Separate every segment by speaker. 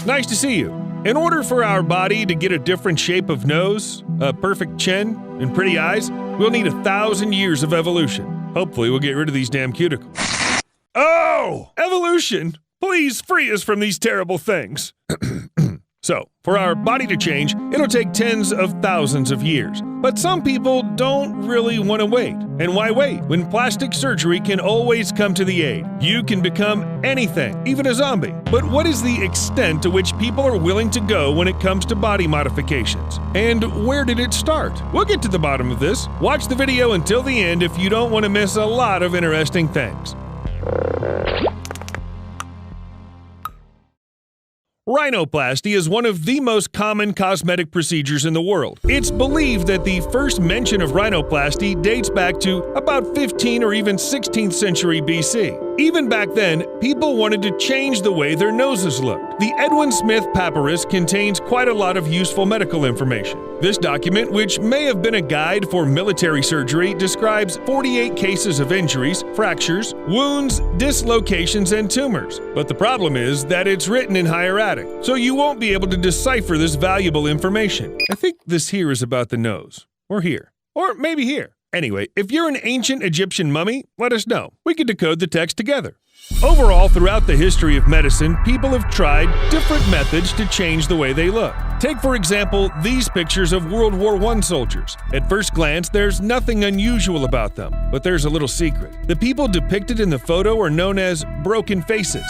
Speaker 1: Nice to see you. In order for our body to get a different shape of nose, a perfect chin, and pretty eyes, we'll need 1,000 years of evolution. Hopefully we'll get rid of these damn cuticles. Oh! Evolution! Please free us from these terrible things. So, for our body to change, it'll take tens of thousands of years. But some people don't really want to wait. And why wait when plastic surgery can always come to the aid? You can become anything, even a zombie. But what is the extent to which people are willing to go when it comes to body modifications? And where did it start? We'll get to the bottom of this. Watch the video until the end if you don't want to miss a lot of interesting things. Rhinoplasty is one of the most common cosmetic procedures in the world. It's believed that the first mention of rhinoplasty dates back to about 15th or even 16th century BC. Even back then, people wanted to change the way their noses looked. The Edwin Smith Papyrus contains quite a lot of useful medical information. This document, which may have been a guide for military surgery, describes 48 cases of injuries, fractures, wounds, dislocations, and tumors. But the problem is that it's written in hieratic, so you won't be able to decipher this valuable information. I think this here is about the nose. Or here. Or maybe here. Anyway, if you're an ancient Egyptian mummy, let us know. We can decode the text together. Overall, throughout the history of medicine, people have tried different methods to change the way they look. Take, for example, these pictures of World War I soldiers. At first glance, there's nothing unusual about them, but there's a little secret. The people depicted in the photo are known as broken faces.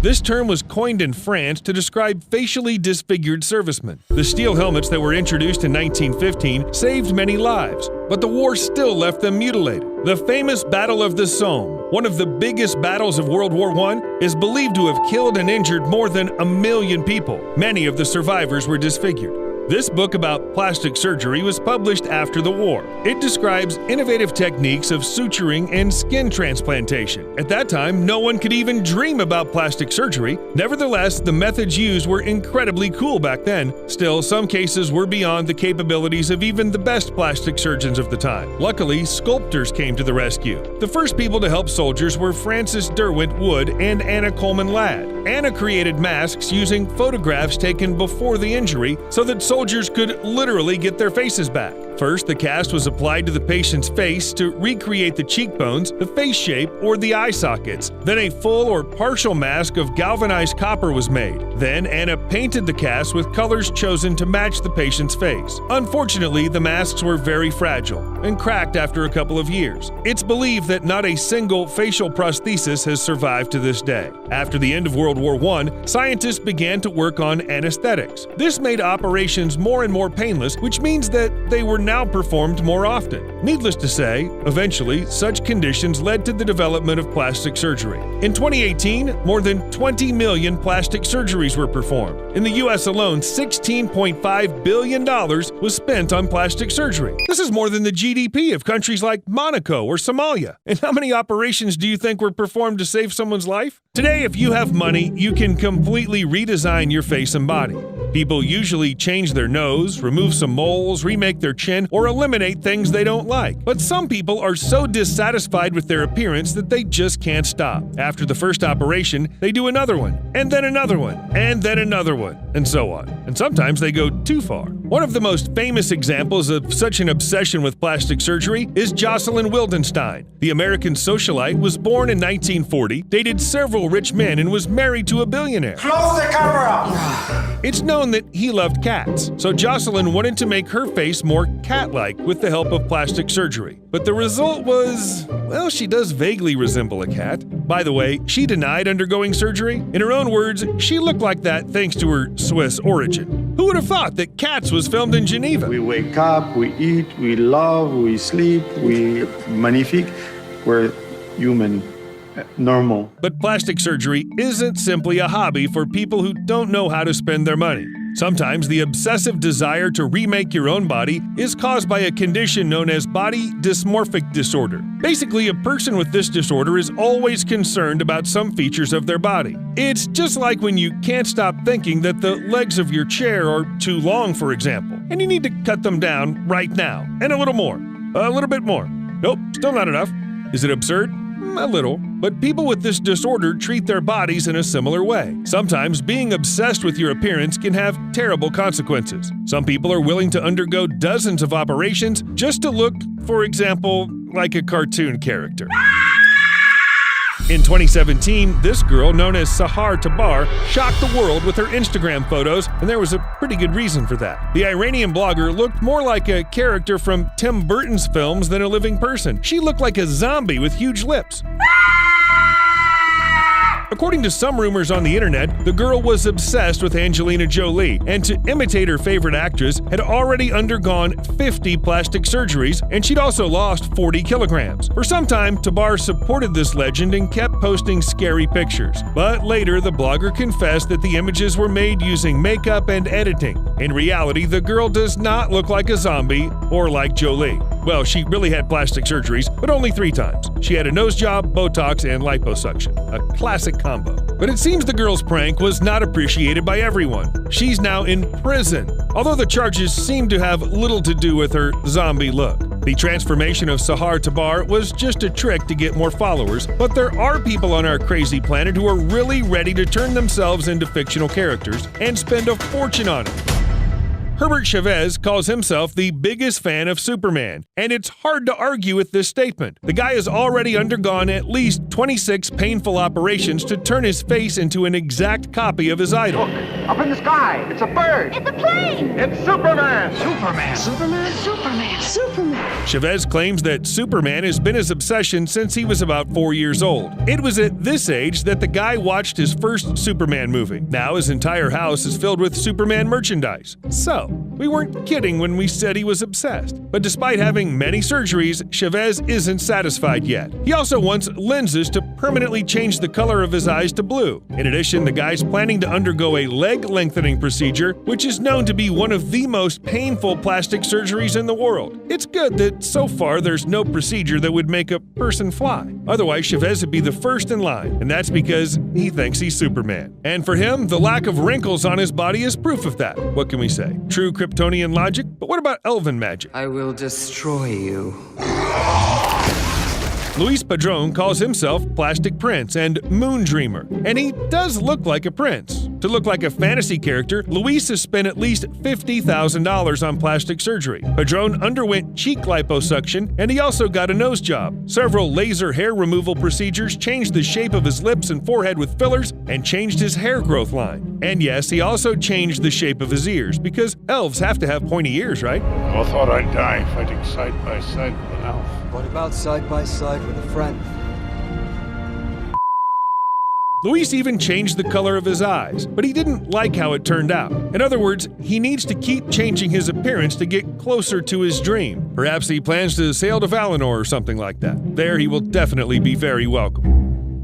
Speaker 1: This term was coined in France to describe facially disfigured servicemen. The steel helmets that were introduced in 1915 saved many lives, but the war still left them mutilated. The famous Battle of the Somme, one of the biggest battles of World War I, is believed to have killed and injured more than 1 million people. Many of the survivors were disfigured. This book about plastic surgery was published after the war. It describes innovative techniques of suturing and skin transplantation. At that time, no one could even dream about plastic surgery. Nevertheless, the methods used were incredibly cool back then. Still, some cases were beyond the capabilities of even the best plastic surgeons of the time. Luckily, sculptors came to the rescue. The first people to help soldiers were Frances Derwent Wood and Anna Coleman Ladd. Anna created masks using photographs taken before the injury so that soldiers could literally get their faces back. First, the cast was applied to the patient's face to recreate the cheekbones, the face shape, or the eye sockets. Then a full or partial mask of galvanized copper was made. Then Anna painted the cast with colors chosen to match the patient's face. Unfortunately, the masks were very fragile and cracked after a couple of years. It's believed that not a single facial prosthesis has survived to this day. After the end of World War I, scientists began to work on anesthetics. This made operations more and more painless, which means that they were now performed more often. Needless to say, eventually, such conditions led to the development of plastic surgery. In 2018, more than 20 million plastic surgeries were performed. In the US alone, $16.5 billion was spent on plastic surgery. This is more than the GDP of countries like Monaco or Somalia. And how many operations do you think were performed to save someone's life? Today, if you have money, you can completely redesign your face and body. People usually change their nose, remove some moles, remake their chin, or eliminate things they don't like. But some people are so dissatisfied with their appearance that they just can't stop. After the first operation, they do another one, and then another one, and then another one, and so on. And sometimes they go too far. One of the most famous examples of such an obsession with plastic surgery is Jocelyn Wildenstein. The American socialite was born in 1940, dated several rich men, and was married to a billionaire.
Speaker 2: Close the camera!
Speaker 1: It's known that he loved cats, so Jocelyn wanted to make her face more cat-like with the help of plastic surgery. But the result was, well, she does vaguely resemble a cat. By the way, she denied undergoing surgery. In her own words, she looked like that thanks to her Swiss origin. Who would have thought that Cats was filmed in Geneva?
Speaker 3: We wake up, we eat, we love, we sleep, we magnifique. We're human. Normal.
Speaker 1: But plastic surgery isn't simply a hobby for people who don't know how to spend their money. Sometimes the obsessive desire to remake your own body is caused by a condition known as body dysmorphic disorder. Basically, a person with this disorder is always concerned about some features of their body. It's just like when you can't stop thinking that the legs of your chair are too long, for example, and you need to cut them down right now, and a little more, a little bit more. Nope, still not enough. Is it absurd? A little, but people with this disorder treat their bodies in a similar way. Sometimes being obsessed with your appearance can have terrible consequences. Some people are willing to undergo dozens of operations just to look, for example, like a cartoon character. In 2017, this girl, known as Sahar Tabar, shocked the world with her Instagram photos, and there was a pretty good reason for that. The Iranian blogger looked more like a character from Tim Burton's films than a living person. She looked like a zombie with huge lips. According to some rumors on the internet, the girl was obsessed with Angelina Jolie, and to imitate her favorite actress, had already undergone 50 plastic surgeries, and she'd also lost 40 kilograms. For some time, Tabar supported this legend and kept posting scary pictures. But later, the blogger confessed that the images were made using makeup and editing. In reality, the girl does not look like a zombie or like Jolie. Well, she really had plastic surgeries, but only 3 times. She had a nose job, Botox, and liposuction. A classic combo. But it seems the girl's prank was not appreciated by everyone. She's now in prison, although the charges seem to have little to do with her zombie look. The transformation of Sahar Tabar was just a trick to get more followers, but there are people on our crazy planet who are really ready to turn themselves into fictional characters and spend a fortune on it. Herbert Chavez calls himself the biggest fan of Superman, and it's hard to argue with this statement. The guy has already undergone at least 26 painful operations to turn his face into an exact copy of his idol.
Speaker 2: Look, up in the sky. It's a bird.
Speaker 4: It's a plane!
Speaker 2: It's Superman.
Speaker 4: Superman! Superman! Superman! Superman!
Speaker 1: Chavez claims that Superman has been his obsession since he was about 4 years old. It was at this age that the guy watched his first Superman movie. Now his entire house is filled with Superman merchandise. So, we weren't kidding when we said he was obsessed. But despite having many surgeries, Chavez isn't satisfied yet. He also wants lenses to permanently change the color of his eyes to blue. In addition, the guy's planning to undergo a leg lengthening procedure, which is known to be one of the most painful plastic surgeries in the world. It's good that so far there's no procedure that would make a person fly. Otherwise, Chavez would be the first in line, and that's because he thinks he's Superman. And for him, the lack of wrinkles on his body is proof of that. What can we say? True Kryptonian logic? But what about elven magic?
Speaker 5: I will destroy you.
Speaker 1: Luis Padron calls himself Plastic Prince and Moon Dreamer, and he does look like a prince. To look like a fantasy character, Luis has spent at least $50,000 on plastic surgery. Padron underwent cheek liposuction, and he also got a nose job. Several laser hair removal procedures changed the shape of his lips and forehead with fillers, and changed his hair growth line. And yes, he also changed the shape of his ears, because elves have to have pointy ears, right?
Speaker 6: I thought I'd die fighting side by side with an elf.
Speaker 7: What about side by side with a friend?
Speaker 1: Luis even changed the color of his eyes, but he didn't like how it turned out. In other words, he needs to keep changing his appearance to get closer to his dream. Perhaps he plans to sail to Valinor or something like that. There he will definitely be very welcome.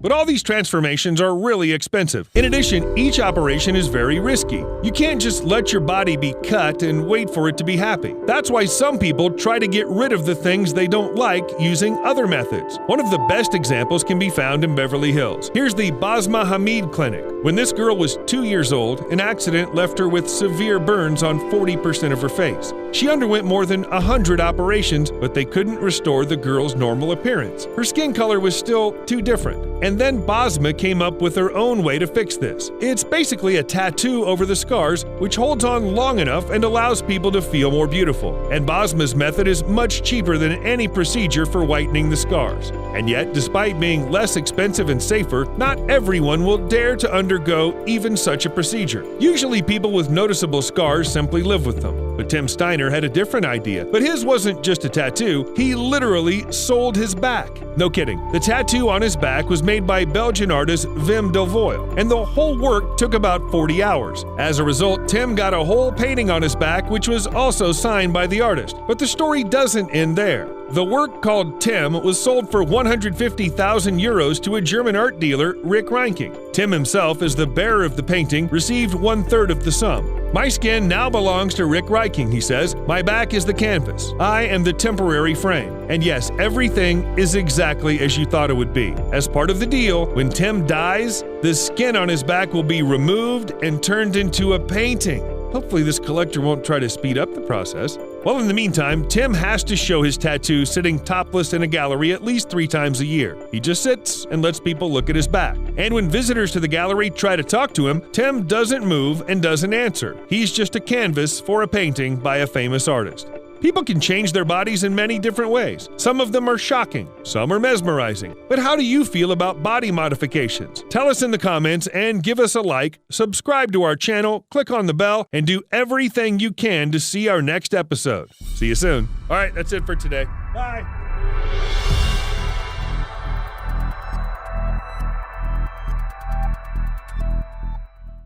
Speaker 1: But all these transformations are really expensive. In addition, each operation is very risky. You can't just let your body be cut and wait for it to be happy. That's why some people try to get rid of the things they don't like using other methods. One of the best examples can be found in Beverly Hills. Here's the Basma Hamid Clinic. When this girl was 2 years old, an accident left her with severe burns on 40% of her face. She underwent more than 100 operations, but they couldn't restore the girl's normal appearance. Her skin color was still too different. And then Basma came up with her own way to fix this. It's basically a tattoo over the scars, which holds on long enough and allows people to feel more beautiful. And Basma's method is much cheaper than any procedure for whitening the scars. And yet, despite being less expensive and safer, not everyone will dare to undergo even such a procedure. Usually people with noticeable scars simply live with them. But Tim Steiner had a different idea. But his wasn't just a tattoo, he literally sold his back. No kidding. The tattoo on his back was made by Belgian artist Wim Delvoye, and the whole work took about 40 hours. As a result, Tim got a whole painting on his back, which was also signed by the artist. But the story doesn't end there. The work, called Tim, was sold for 150,000 euros to a German art dealer, Rick Reinking. Tim himself, as the bearer of the painting, received 1/3 of the sum. "My skin now belongs to Rick Reinking," he says. "My back is the canvas. I am the temporary frame. And yes, everything is exactly as you thought it would be. As part of the deal, when Tim dies, the skin on his back will be removed and turned into a painting." Hopefully this collector won't try to speed up the process. Well, in the meantime, Tim has to show his tattoo sitting topless in a gallery at least 3 times a year. He just sits and lets people look at his back. And when visitors to the gallery try to talk to him, Tim doesn't move and doesn't answer. He's just a canvas for a painting by a famous artist. People can change their bodies in many different ways. Some of them are shocking, some are mesmerizing. But how do you feel about body modifications? Tell us in the comments and give us a like, subscribe to our channel, click on the bell, and do everything you can to see our next episode. See you soon. All right, that's it for today. Bye.